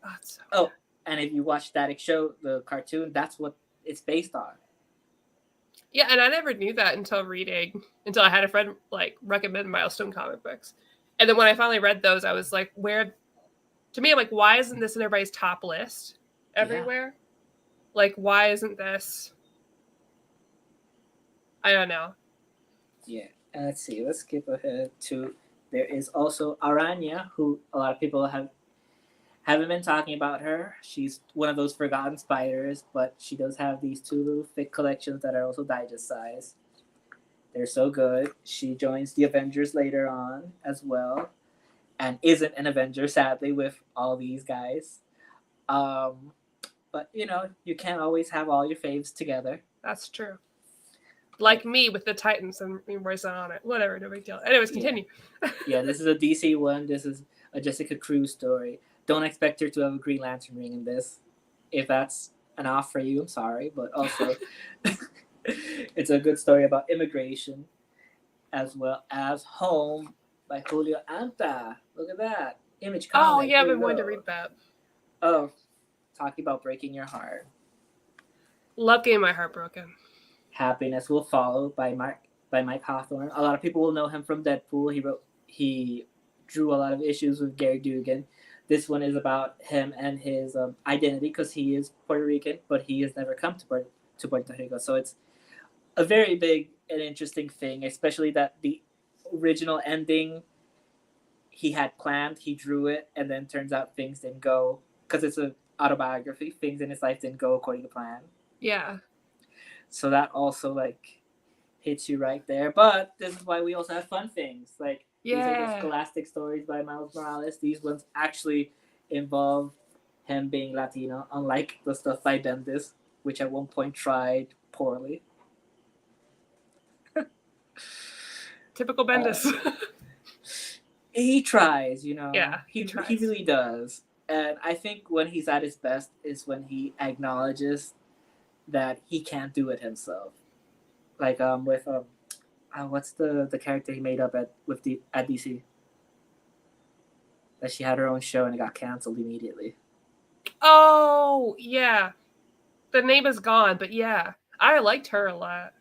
Oh, it's so Oh, and if you watch Static Show, the cartoon, that's what it's based on. Yeah, and I never knew that until I had a friend like recommend Milestone comic books. And then when I finally read those, I was like, to me, I'm like, why isn't this in everybody's top list everywhere? Yeah. Like, why isn't this? I don't know. Yeah, let's see. Let's skip ahead to, there is also Aranya, who a lot of people haven't been talking about her. She's one of those forgotten spiders, but she does have these two little thick collections that are also digest size. They're so good. She joins the Avengers later on as well, and isn't an Avenger, sadly, with all these guys. But you know, you can't always have all your faves together. That's true. Like me with the Titans and Royce on it. Whatever, no big deal. Anyways, continue. Yeah, this is a DC one. This is a Jessica Cruz story. Don't expect her to have a Green Lantern ring in this. If that's an off for you, I'm sorry. But also, it's a good story about immigration, as well as Home by Julio Anta. Look at that. Image comic. Oh, yeah, I've been wanting to read that. Oh, talking about breaking your heart. Love getting my heart broken. Happiness Will Follow by Mike Hawthorne. A lot of people will know him from Deadpool. He drew a lot of issues with Gary Dugan. This one is about him and his identity, because he is Puerto Rican, but he has never come to Puerto Rico. So it's a very big and interesting thing, especially that the original ending he had planned, he drew it, and then turns out things didn't go, because it's an autobiography, things in his life didn't go according to plan. Yeah. So that also like hits you right there. But this is why we also have fun things. Like, these are the scholastic stories by Miles Morales. These ones actually involve him being Latino, unlike the stuff by Bendis, which at one point tried poorly. Typical Bendis. He tries, you know. Yeah, he really does. And I think when he's at his best is when he acknowledges that he can't do it himself. Like with what's the character he made up at DC? That she had her own show and it got canceled immediately. Oh, yeah. The name is gone, but yeah. I liked her a lot.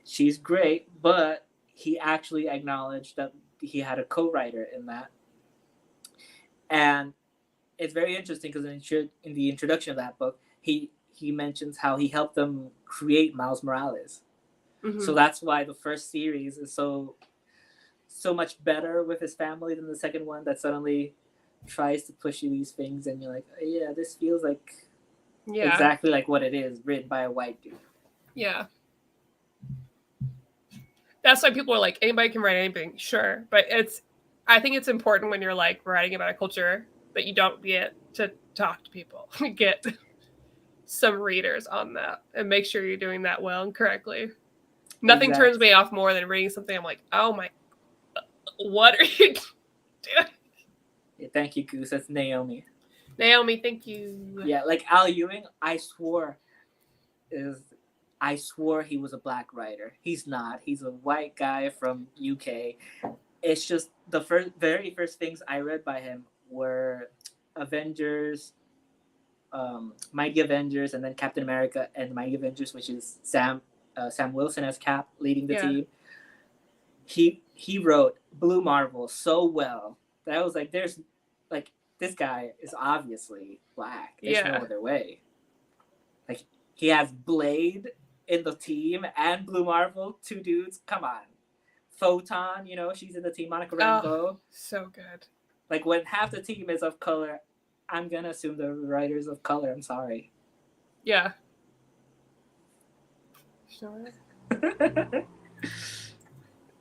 She's great, but he actually acknowledged that he had a co-writer in that. And it's very interesting because in the introduction of that book, he mentions how he helped them create Miles Morales. Mm-hmm. So that's why the first series is so much better with his family than the second one, that suddenly tries to push you these things and you're like, oh, yeah, this feels like exactly like what it is, written by a white dude. Yeah. That's why people are like, anybody can write anything, sure. But I think it's important when you're like writing about a culture that you don't get to talk to people. Get some readers on that and make sure you're doing that well and correctly. Nothing turns me off more than reading something I'm like, oh my, what are you doing? Yeah, thank you, Goose. That's Naomi. Naomi, thank you. Yeah, like Al Ewing, I swore he was a black writer. He's not. He's a white guy from UK. It's just the very first things I read by him were Avengers, Mighty Avengers, and then Captain America and Mighty Avengers, which is Sam Wilson as Cap leading the Yeah. team. He wrote Blue Marvel so well that I was like, there's like this guy is obviously black. There's no Yeah. other way. Like he has Blade in the team and Blue Marvel, two dudes. Come on. Photon, she's in the team, Monica Rambeau. So good. Like when half the team is of color, I'm gonna assume the writers of color. I'm sorry. Yeah. Sure.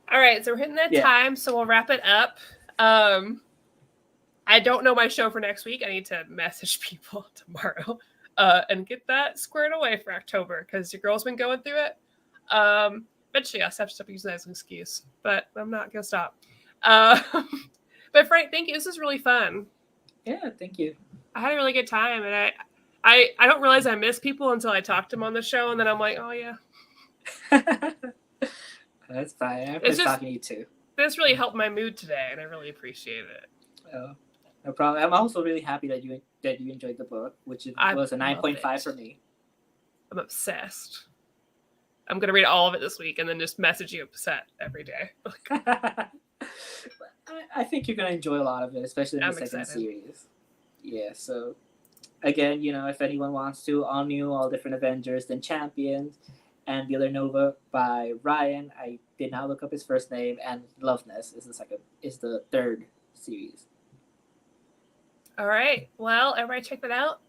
All right, so we're hitting that time, so we'll wrap it up. I don't know my show for next week. I need to message people tomorrow and get that squared away for October because your girl's been going through it. Eventually, I'll have to stop using that as an excuse, but I'm not going to stop. But Frank, thank you. This is really fun. Yeah, thank you. I had a really good time, and I don't realize I miss people until I talk to them on the show, and then I'm like, oh, yeah. That's fine. I'm just talking to you too. This really helped my mood today, and I really appreciate it. Oh, no problem. I'm also really happy that you enjoyed the book, which was a 9.5 for me. I'm obsessed. I'm gonna read all of it this week, and then just message you upset every day. I think you're gonna enjoy a lot of it, especially in the second series. Yeah. So again, if anyone wants to, all new, all different Avengers, then Champions. And Villanova by Ryan. I did not look up his first name, and Loveness is the third series. All right. Well, everybody check that out.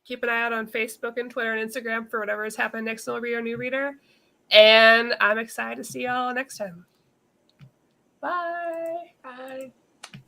Keep an eye out on Facebook and Twitter and Instagram for whatever is happening next in Reader New Reader. And I'm excited to see y'all next time. Bye. Bye.